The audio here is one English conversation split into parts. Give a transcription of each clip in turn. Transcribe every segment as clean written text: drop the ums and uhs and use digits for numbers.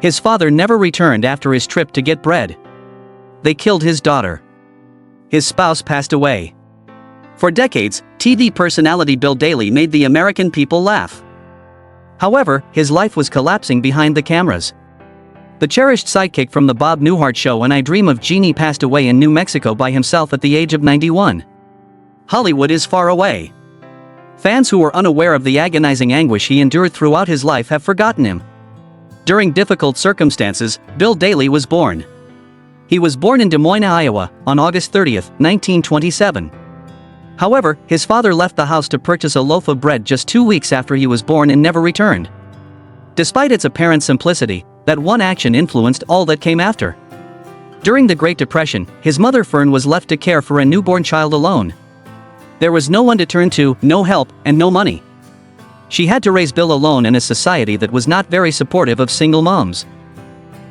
His father never returned after his trip to get bread. They killed his daughter. His spouse passed away. For decades, TV personality Bill Daly made the American people laugh. However, his life was collapsing behind the cameras. The cherished sidekick from the Bob Newhart Show and Dream of Jeannie passed away in New Mexico by himself at the age of 91. Hollywood is far away. Fans who were unaware of the agonizing anguish he endured throughout his life have forgotten him. During difficult circumstances, Bill Daly was born. He was born in Des Moines, Iowa, on August 30, 1927. However, his father left the house to purchase a loaf of bread just 2 weeks after he was born and never returned. Despite its apparent simplicity, that one action influenced all that came after. During the Great Depression, his mother Fern was left to care for a newborn child alone. There was no one to turn to, no help, and no money. She had to raise Bill alone in a society that was not very supportive of single moms.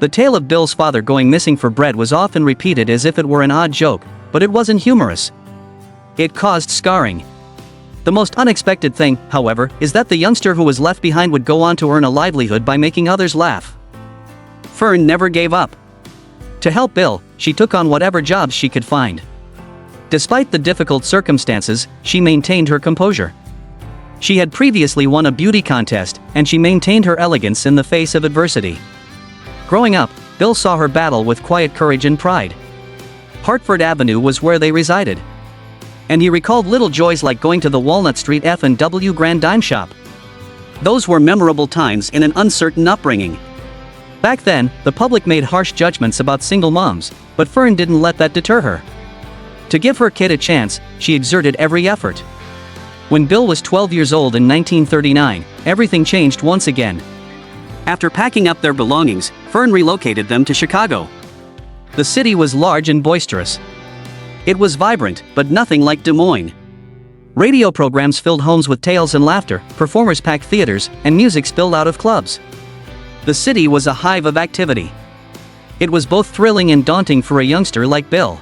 The tale of Bill's father going missing for bread was often repeated as if it were an odd joke, but it wasn't humorous. It caused scarring. The most unexpected thing, however, is that the youngster who was left behind would go on to earn a livelihood by making others laugh. Fern never gave up. To help Bill, she took on whatever jobs she could find. Despite the difficult circumstances, she maintained her composure. She had previously won a beauty contest, and she maintained her elegance in the face of adversity. Growing up, Bill saw her battle with quiet courage and pride. Hartford Avenue was where they resided. And he recalled little joys like going to the Walnut Street F&W Grand Dime Shop. Those were memorable times in an uncertain upbringing. Back then, the public made harsh judgments about single moms, but Fern didn't let that deter her. To give her kid a chance, she exerted every effort. When Bill was 12 years old in 1939, everything changed once again. After packing up their belongings, Fern relocated them to Chicago. The city was large and boisterous. It was vibrant, but nothing like Des Moines. Radio programs filled homes with tales and laughter, performers packed theaters, and music spilled out of clubs. The city was a hive of activity. It was both thrilling and daunting for a youngster like Bill.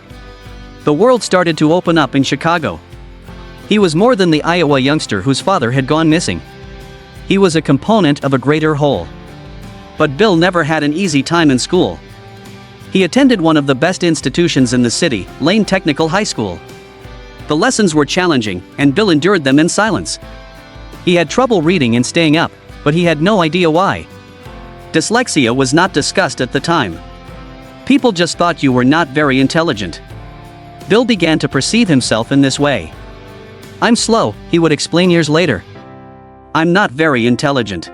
The world started to open up in Chicago. He was more than the Iowa youngster whose father had gone missing. He was a component of a greater whole. But Bill never had an easy time in school. He attended one of the best institutions in the city, Lane Technical High School. The lessons were challenging, and Bill endured them in silence. He had trouble reading and staying up, but he had no idea why. Dyslexia was not discussed at the time. People just thought you were not very intelligent. Bill began to perceive himself in this way. "I'm slow," he would explain years later. "I'm not very intelligent.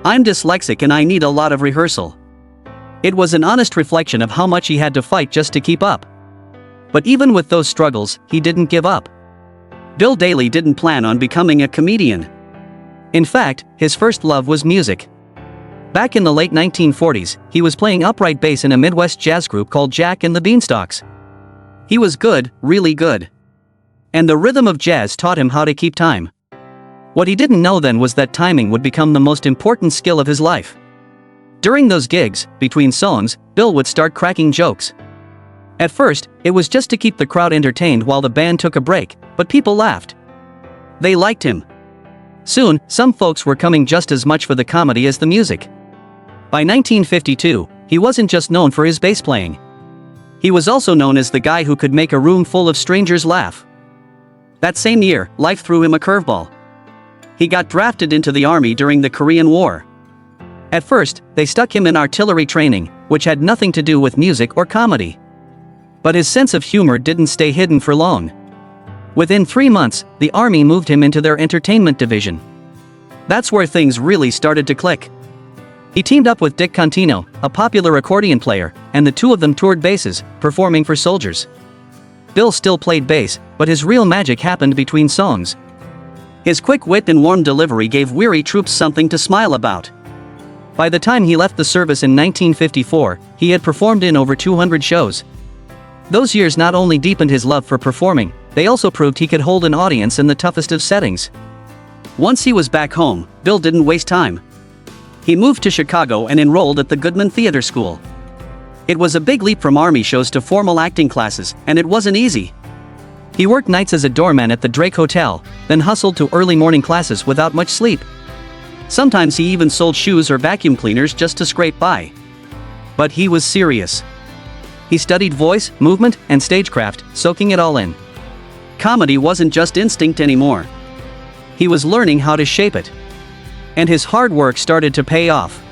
I'm dyslexic and I need a lot of rehearsal." It was an honest reflection of how much he had to fight just to keep up. But even with those struggles, he didn't give up. Bill Daly didn't plan on becoming a comedian. In fact, his first love was music. Back in the late 1940s, he was playing upright bass in a Midwest jazz group called Jack and the Beanstalks. He was good, really good. And the rhythm of jazz taught him how to keep time. What he didn't know then was that timing would become the most important skill of his life. During those gigs, between songs, Bill would start cracking jokes. At first, it was just to keep the crowd entertained while the band took a break, but people laughed. They liked him. Soon, some folks were coming just as much for the comedy as the music. By 1952, he wasn't just known for his bass playing. He was also known as the guy who could make a room full of strangers laugh. That same year, life threw him a curveball. He got drafted into the army during the Korean War. At first, they stuck him in artillery training, which had nothing to do with music or comedy. But his sense of humor didn't stay hidden for long. Within 3 months, the army moved him into their entertainment division. That's where things really started to click. He teamed up with Dick Contino, a popular accordion player, and the two of them toured basses, performing for soldiers. Bill still played bass, but his real magic happened between songs. His quick wit and warm delivery gave weary troops something to smile about. By the time he left the service in 1954, he had performed in over 200 shows. Those years not only deepened his love for performing, they also proved he could hold an audience in the toughest of settings. Once he was back home, Bill didn't waste time. He moved to Chicago and enrolled at the Goodman Theater School. It was a big leap from army shows to formal acting classes, and it wasn't easy. He worked nights as a doorman at the Drake Hotel, then hustled to early morning classes without much sleep. Sometimes he even sold shoes or vacuum cleaners just to scrape by. But he was serious. He studied voice, movement, and stagecraft, soaking it all in. Comedy wasn't just instinct anymore. He was learning how to shape it. And his hard work started to pay off.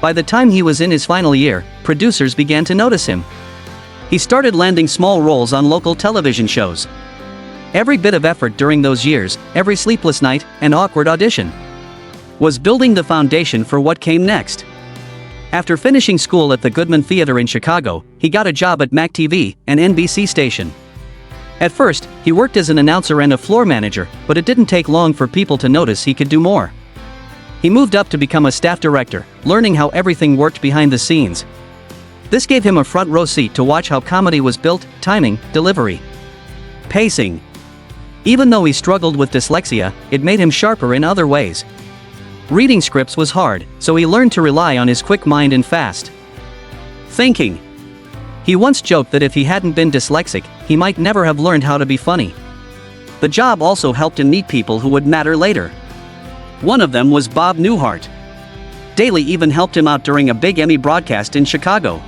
By the time he was in his final year, producers began to notice him. He started landing small roles on local television shows. Every bit of effort during those years, every sleepless night, and awkward audition, was building the foundation for what came next. After finishing school at the Goodman Theater in Chicago, he got a job at MAC TV, an NBC station. At first, he worked as an announcer and a floor manager, but it didn't take long for people to notice he could do more. He moved up to become a staff director, learning how everything worked behind the scenes. This gave him a front row seat to watch how comedy was built, timing, delivery, pacing. Even though he struggled with dyslexia, it made him sharper in other ways. Reading scripts was hard, so he learned to rely on his quick mind and fast thinking. He once joked that if he hadn't been dyslexic, he might never have learned how to be funny. The job also helped him meet people who would matter later. One of them was Bob Newhart. Daly even helped him out during a big Emmy broadcast in Chicago.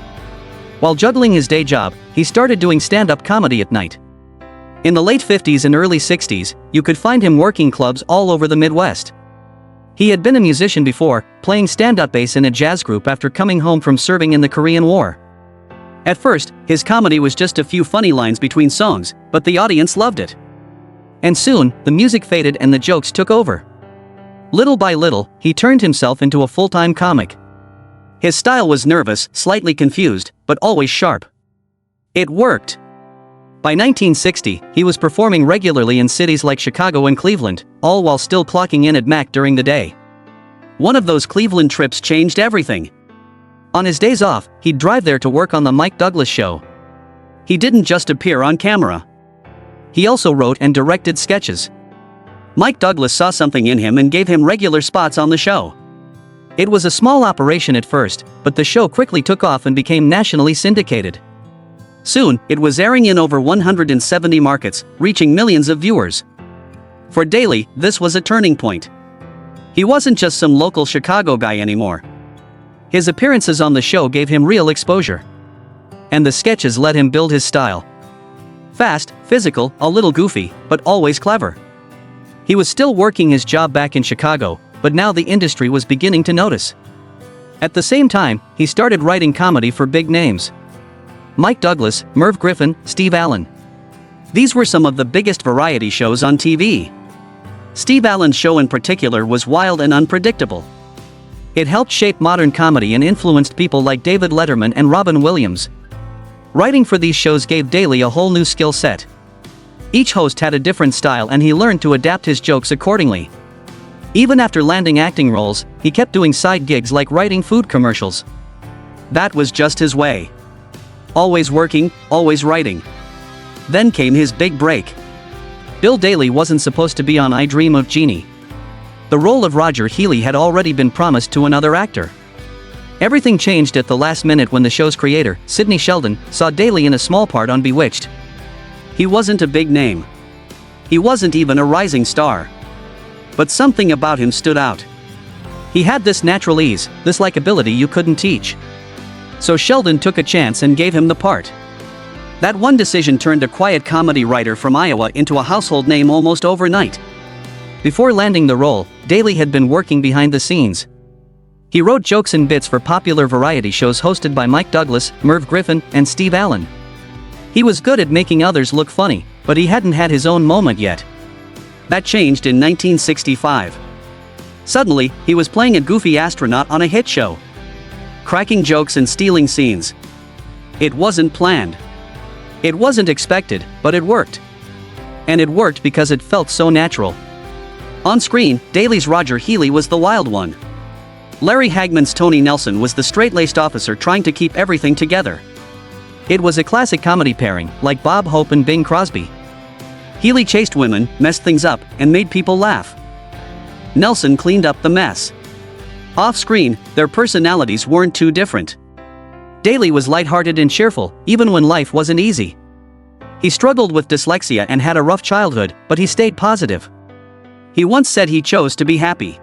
While juggling his day job, he started doing stand-up comedy at night. In the late 50s and early 60s, you could find him working clubs all over the Midwest. He had been a musician before, playing stand-up bass in a jazz group after coming home from serving in the Korean War. At first, his comedy was just a few funny lines between songs, but the audience loved it. And soon, the music faded and the jokes took over. Little by little, he turned himself into a full-time comic. His style was nervous, slightly confused, but always sharp. It worked. By 1960, he was performing regularly in cities like Chicago and Cleveland, all while still clocking in at MAC during the day. One of those Cleveland trips changed everything. On his days off, he'd drive there to work on the Mike Douglas Show. He didn't just appear on camera. He also wrote and directed sketches. Mike Douglas saw something in him and gave him regular spots on the show. It was a small operation at first, but the show quickly took off and became nationally syndicated. Soon, it was airing in over 170 markets, reaching millions of viewers. For Daly, this was a turning point. He wasn't just some local Chicago guy anymore. His appearances on the show gave him real exposure. And the sketches let him build his style. Fast, physical, a little goofy, but always clever. He was still working his job back in Chicago, but now the industry was beginning to notice. At the same time, he started writing comedy for big names. Mike Douglas, Merv Griffin, Steve Allen. These were some of the biggest variety shows on TV. Steve Allen's show in particular was wild and unpredictable. It helped shape modern comedy and influenced people like David Letterman and Robin Williams. Writing for these shows gave Daly a whole new skill set. Each host had a different style and he learned to adapt his jokes accordingly. Even after landing acting roles, he kept doing side gigs like writing food commercials. That was just his way. Always working, always writing. Then came his big break. Bill Daly wasn't supposed to be on I Dream of Jeannie. The role of Roger Healy had already been promised to another actor. Everything changed at the last minute when the show's creator, Sidney Sheldon, saw Daly in a small part on Bewitched. He wasn't a big name. He wasn't even a rising star. But something about him stood out. He had this natural ease, this likability you couldn't teach. So Sheldon took a chance and gave him the part. That one decision turned a quiet comedy writer from Iowa into a household name almost overnight. Before landing the role, Daly had been working behind the scenes. He wrote jokes and bits for popular variety shows hosted by Mike Douglas, Merv Griffin, and Steve Allen. He was good at making others look funny, but he hadn't had his own moment yet. That changed in 1965. Suddenly, he was playing a goofy astronaut on a hit show. Cracking jokes and stealing scenes. It wasn't planned. It wasn't expected, but it worked. And it worked because it felt so natural. On screen, Daly's Roger Healy was the wild one. Larry Hagman's Tony Nelson was the straight-laced officer trying to keep everything together. It was a classic comedy pairing, like Bob Hope and Bing Crosby. Healy chased women, messed things up, and made people laugh. Nelson cleaned up the mess. Off-screen, their personalities weren't too different. Daly was lighthearted and cheerful, even when life wasn't easy. He struggled with dyslexia and had a rough childhood, but he stayed positive. He once said he chose to be happy.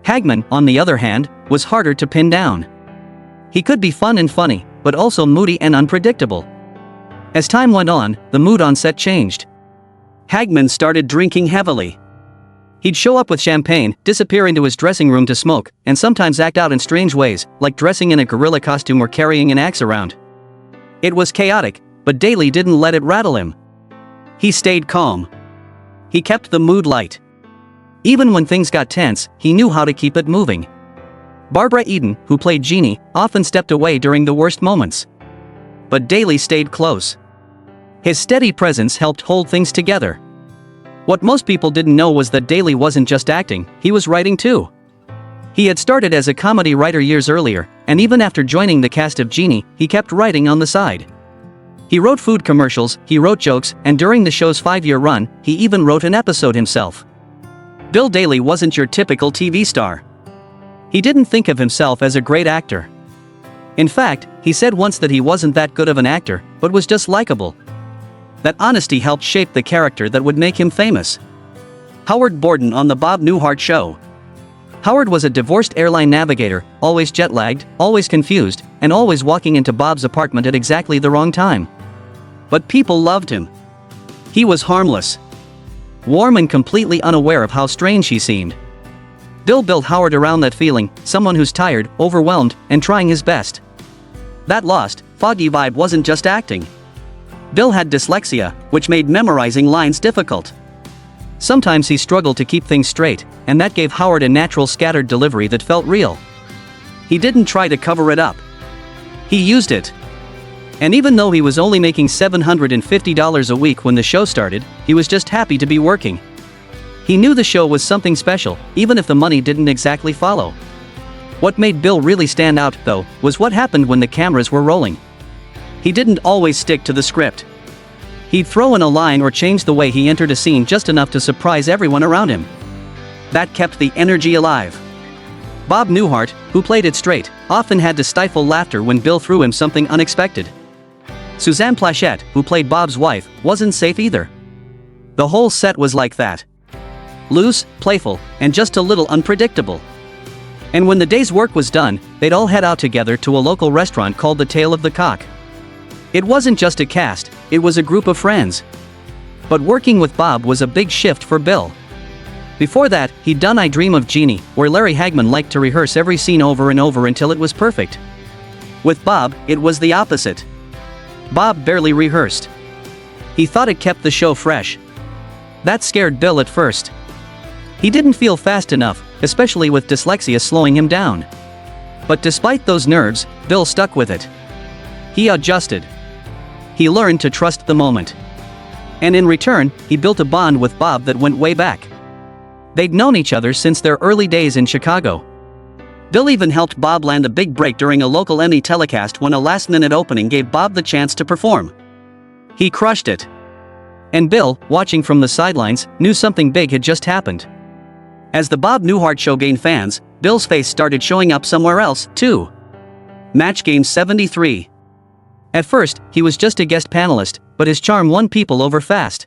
Hagman, on the other hand, was harder to pin down. He could be fun and funny, but also moody and unpredictable. As time went on, the mood on set changed. Hagman started drinking heavily. He'd show up with champagne, disappear into his dressing room to smoke, and sometimes act out in strange ways, like dressing in a gorilla costume or carrying an axe around. It was chaotic, but Daly didn't let it rattle him. He stayed calm. He kept the mood light. Even when things got tense, he knew how to keep it moving. Barbara Eden, who played Jeannie, often stepped away during the worst moments. But Daly stayed close. His steady presence helped hold things together. What most people didn't know was that Daly wasn't just acting, he was writing too. He had started as a comedy writer years earlier, and even after joining the cast of Jeannie, he kept writing on the side. He wrote food commercials, he wrote jokes, and during the show's 5-year run, he even wrote an episode himself. Bill Daly wasn't your typical TV star. He didn't think of himself as a great actor. In fact, he said once that he wasn't that good of an actor, but was just likable. That honesty helped shape the character that would make him famous. Howard Borden on the Bob Newhart Show. Howard was a divorced airline navigator, always jet-lagged, always confused, and always walking into Bob's apartment at exactly the wrong time. But people loved him. He was harmless. Warm and completely unaware of how strange he seemed. Bill built Howard around that feeling, someone who's tired, overwhelmed, and trying his best. That lost, foggy vibe wasn't just acting. Bill had dyslexia, which made memorizing lines difficult. Sometimes he struggled to keep things straight, and that gave Howard a natural scattered delivery that felt real. He didn't try to cover it up. He used it. And even though he was only making $750 a week when the show started, he was just happy to be working. He knew the show was something special, even if the money didn't exactly follow. What made Bill really stand out, though, was what happened when the cameras were rolling. He didn't always stick to the script. He'd throw in a line or change the way he entered a scene just enough to surprise everyone around him. That kept the energy alive. Bob Newhart, who played it straight, often had to stifle laughter when Bill threw him something unexpected. Suzanne Plachette, who played Bob's wife, wasn't safe either. The whole set was like that. Loose, playful, and just a little unpredictable. And when the day's work was done, they'd all head out together to a local restaurant called the Tail of the Cock. It wasn't just a cast, it was a group of friends. But working with Bob was a big shift for Bill. Before that, he'd done I Dream of Jeannie, where Larry Hagman liked to rehearse every scene over and over until it was perfect. With Bob, it was the opposite. Bob barely rehearsed. He thought it kept the show fresh. That scared Bill at first. He didn't feel fast enough, especially with dyslexia slowing him down. But despite those nerves, Bill stuck with it. He adjusted. He learned to trust the moment. And in return, he built a bond with Bob that went way back. They'd known each other since their early days in Chicago. Bill even helped Bob land a big break during a local Emmy telecast when a last-minute opening gave Bob the chance to perform. He crushed it. And Bill, watching from the sidelines, knew something big had just happened. As the Bob Newhart Show gained fans, Bill's face started showing up somewhere else, too. Match Game 73. At first, he was just a guest panelist, but his charm won people over fast.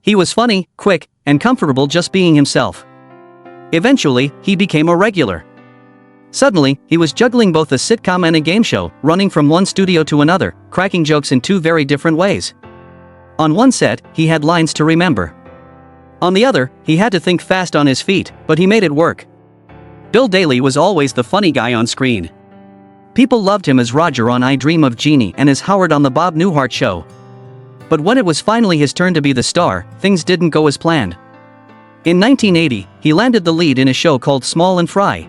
He was funny, quick, and comfortable just being himself. Eventually, he became a regular. Suddenly, he was juggling both a sitcom and a game show, running from one studio to another, cracking jokes in two very different ways. On one set, he had lines to remember. On the other, he had to think fast on his feet, but he made it work. Bill Daly was always the funny guy on screen. People loved him as Roger on I Dream of Jeannie and as Howard on the Bob Newhart Show. But when it was finally his turn to be the star, things didn't go as planned. In 1980, he landed the lead in a show called Small and Fry.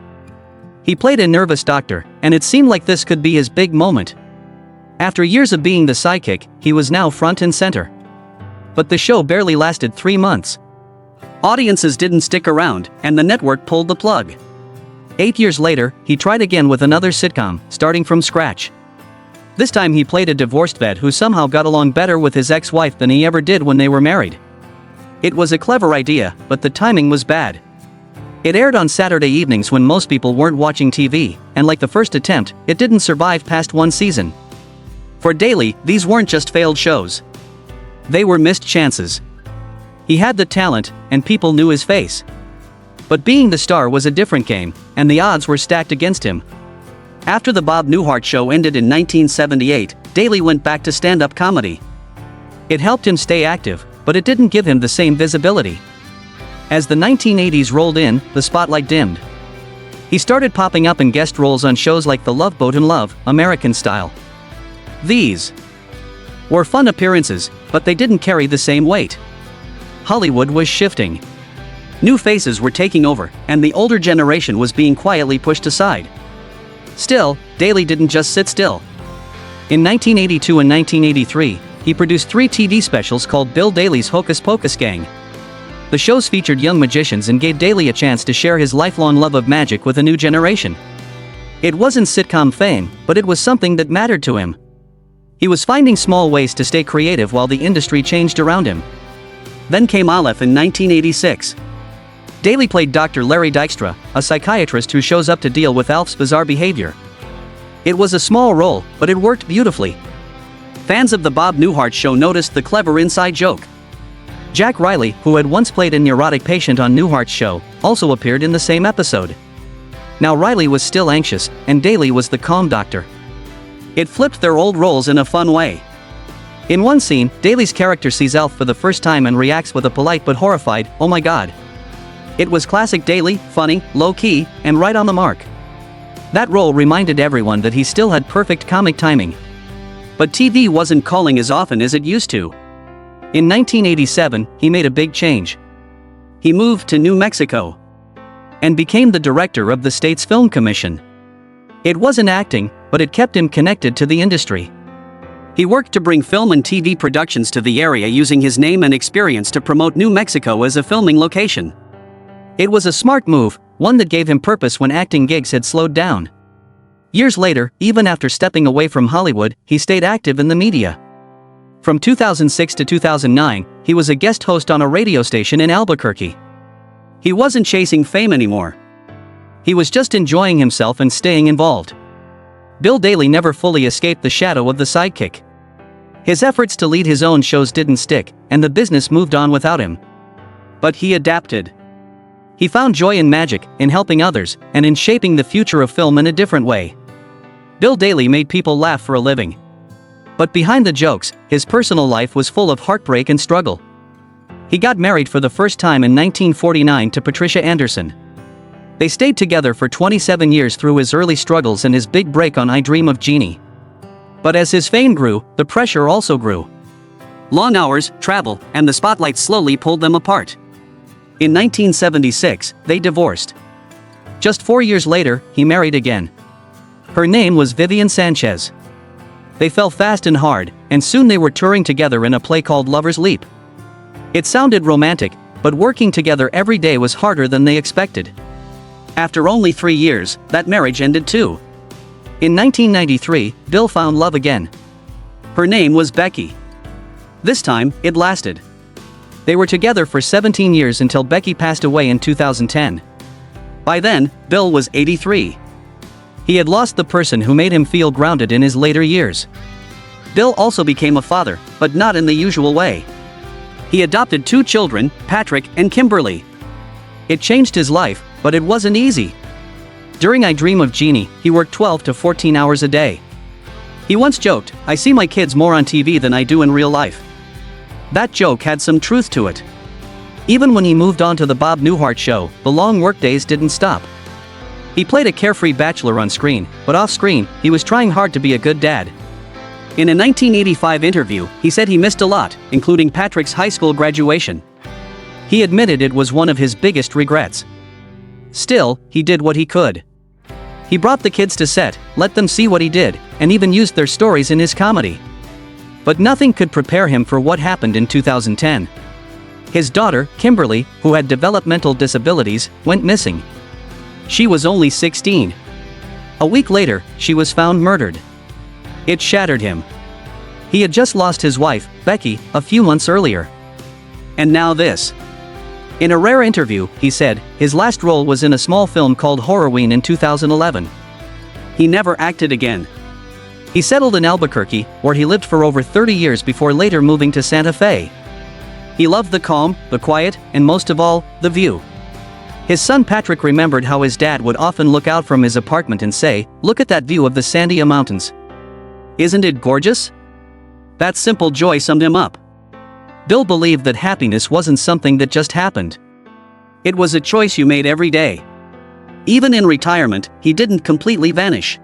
He played a nervous doctor, and it seemed like this could be his big moment. After years of being the sidekick, he was now front and center. But the show barely lasted 3 months. Audiences didn't stick around, and the network pulled the plug. 8 years later, he tried again with another sitcom, starting from scratch. This time he played a divorced vet who somehow got along better with his ex-wife than he ever did when they were married. It was a clever idea, but the timing was bad. It aired on Saturday evenings when most people weren't watching TV, and like the first attempt, it didn't survive past 1 season. For Daly, these weren't just failed shows. They were missed chances. He had the talent, and people knew his face. But being the star was a different game, and the odds were stacked against him. After the Bob Newhart Show ended in 1978, Daly went back to stand-up comedy. It helped him stay active, but it didn't give him the same visibility. As the 1980s rolled in, the spotlight dimmed. He started popping up in guest roles on shows like The Love Boat and Love, American Style. These were fun appearances, but they didn't carry the same weight. Hollywood was shifting. New faces were taking over, and the older generation was being quietly pushed aside. Still, Daly didn't just sit still. In 1982 and 1983, he produced 3 TV specials called Bill Daly's Hocus Pocus Gang. The shows featured young magicians and gave Daly a chance to share his lifelong love of magic with a new generation. It wasn't sitcom fame, but it was something that mattered to him. He was finding small ways to stay creative while the industry changed around him. Then came Aleph in 1986. Daly played Dr. Larry Dykstra, a psychiatrist who shows up to deal with Alf's bizarre behavior. It was a small role, but it worked beautifully. Fans of the Bob Newhart Show noticed the clever inside joke. Jack Riley, who had once played a neurotic patient on Newhart's show, also appeared in the same episode. Now Riley was still anxious, and Daly was the calm doctor. It flipped their old roles in a fun way. In one scene, Daly's character sees Alf for the first time and reacts with a polite but horrified, "Oh my God." It was classic Daly, funny, low-key, and right on the mark. That role reminded everyone that he still had perfect comic timing. But TV wasn't calling as often as it used to. In 1987, he made a big change. He moved to New Mexico and became the director of the state's film commission. It wasn't acting, but it kept him connected to the industry. He worked to bring film and TV productions to the area using his name and experience to promote New Mexico as a filming location. It was a smart move, one that gave him purpose when acting gigs had slowed down. Years later, even after stepping away from Hollywood, he stayed active in the media. From 2006 to 2009, he was a guest host on a radio station in Albuquerque. He wasn't chasing fame anymore. He was just enjoying himself and staying involved. Bill Daly never fully escaped the shadow of the sidekick. His efforts to lead his own shows didn't stick, and the business moved on without him. But he adapted. He found joy in magic, in helping others, and in shaping the future of film in a different way. Bill Daly made people laugh for a living. But behind the jokes, his personal life was full of heartbreak and struggle. He got married for the first time in 1949 to Patricia Anderson. They stayed together for 27 years through his early struggles and his big break on I Dream of Jeannie. But as his fame grew, the pressure also grew. Long hours, travel, and the spotlight slowly pulled them apart. In 1976, they divorced. Just 4 years later, he married again. Her name was Vivian Sanchez. They fell fast and hard, and soon they were touring together in a play called Lover's Leap. It sounded romantic, but working together every day was harder than they expected. After only 3 years, that marriage ended too. In 1993, Bill found love again. Her name was Becky. This time, it lasted. They were together for 17 years until Becky passed away in 2010. By then, Bill was 83. He had lost the person who made him feel grounded in his later years. Bill also became a father, but not in the usual way. He adopted 2 children, Patrick and Kimberly. It changed his life, but it wasn't easy. During I Dream of Jeannie, he worked 12 to 14 hours a day. He once joked, "I see my kids more on TV than I do in real life." That joke had some truth to it. Even when he moved on to the Bob Newhart Show, the long workdays didn't stop. He played a carefree bachelor on screen, but off-screen, he was trying hard to be a good dad. In a 1985 interview, he said he missed a lot, including Patrick's high school graduation. He admitted it was one of his biggest regrets. Still, he did what he could. He brought the kids to set, let them see what he did, and even used their stories in his comedy. But nothing could prepare him for what happened in 2010. His daughter, Kimberly, who had developmental disabilities, went missing. She was only 16. A week later, she was found murdered. It shattered him. He had just lost his wife, Becky, a few months earlier. And now this. In a rare interview, he said, his last role was in a small film called Horrorween in 2011. He never acted again. He settled in Albuquerque, where he lived for over 30 years before later moving to Santa Fe. He loved the calm, the quiet, and most of all, the view. His son Patrick remembered how his dad would often look out from his apartment and say, "Look at that view of the Sandia Mountains. Isn't it gorgeous?" That simple joy summed him up. Bill believed that happiness wasn't something that just happened. It was a choice you made every day. Even in retirement, he didn't completely vanish.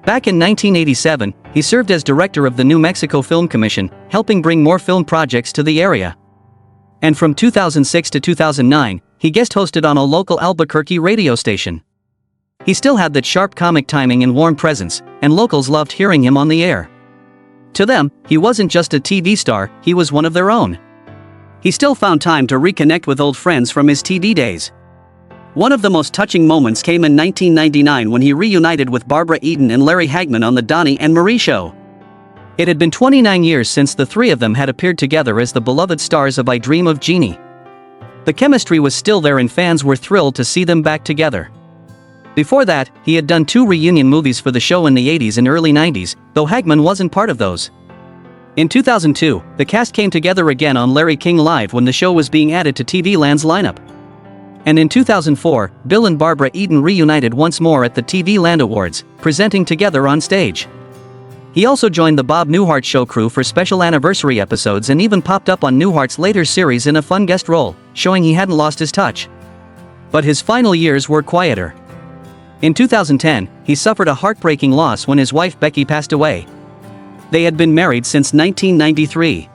Back in 1987, he served as director of the New Mexico Film Commission, helping bring more film projects to the area. And from 2006 to 2009, he guest hosted on a local Albuquerque radio station. He still had that sharp comic timing and warm presence, and locals loved hearing him on the air. To them, he wasn't just a TV star, he was one of their own. He still found time to reconnect with old friends from his TV days. One of the most touching moments came in 1999 when he reunited with Barbara Eden and Larry Hagman on the Donnie and Marie Show. It had been 29 years since the three of them had appeared together as the beloved stars of I Dream of Jeannie. The chemistry was still there and fans were thrilled to see them back together. Before that, he had done 2 reunion movies for the show in the 80s and early 90s, though Hagman wasn't part of those. In 2002, the cast came together again on Larry King Live when the show was being added to TV Land's lineup. And in 2004, Bill and Barbara Eden reunited once more at the TV Land Awards, presenting together on stage. He also joined the Bob Newhart Show crew for special anniversary episodes and even popped up on Newhart's later series in a fun guest role, showing he hadn't lost his touch. But his final years were quieter. In 2010, he suffered a heartbreaking loss when his wife Becky passed away. They had been married since 1993.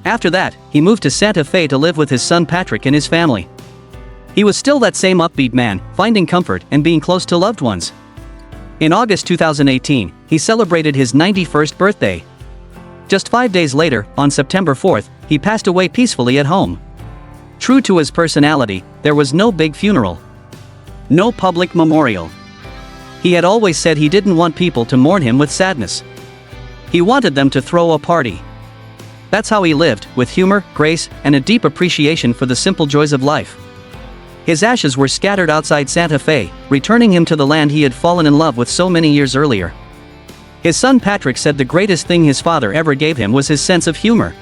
After that, he moved to Santa Fe to live with his son Patrick and his family. He was still that same upbeat man, finding comfort and being close to loved ones. In August 2018, he celebrated his 91st birthday. Just 5 days later, on September 4th, he passed away peacefully at home. True to his personality, there was no big funeral. No public memorial. He had always said he didn't want people to mourn him with sadness. He wanted them to throw a party. That's how he lived, with humor, grace, and a deep appreciation for the simple joys of life. His ashes were scattered outside Santa Fe, returning him to the land he had fallen in love with so many years earlier. His son Patrick said the greatest thing his father ever gave him was his sense of humor.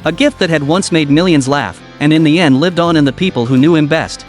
A gift that had once made millions laugh, and in the end lived on in the people who knew him best.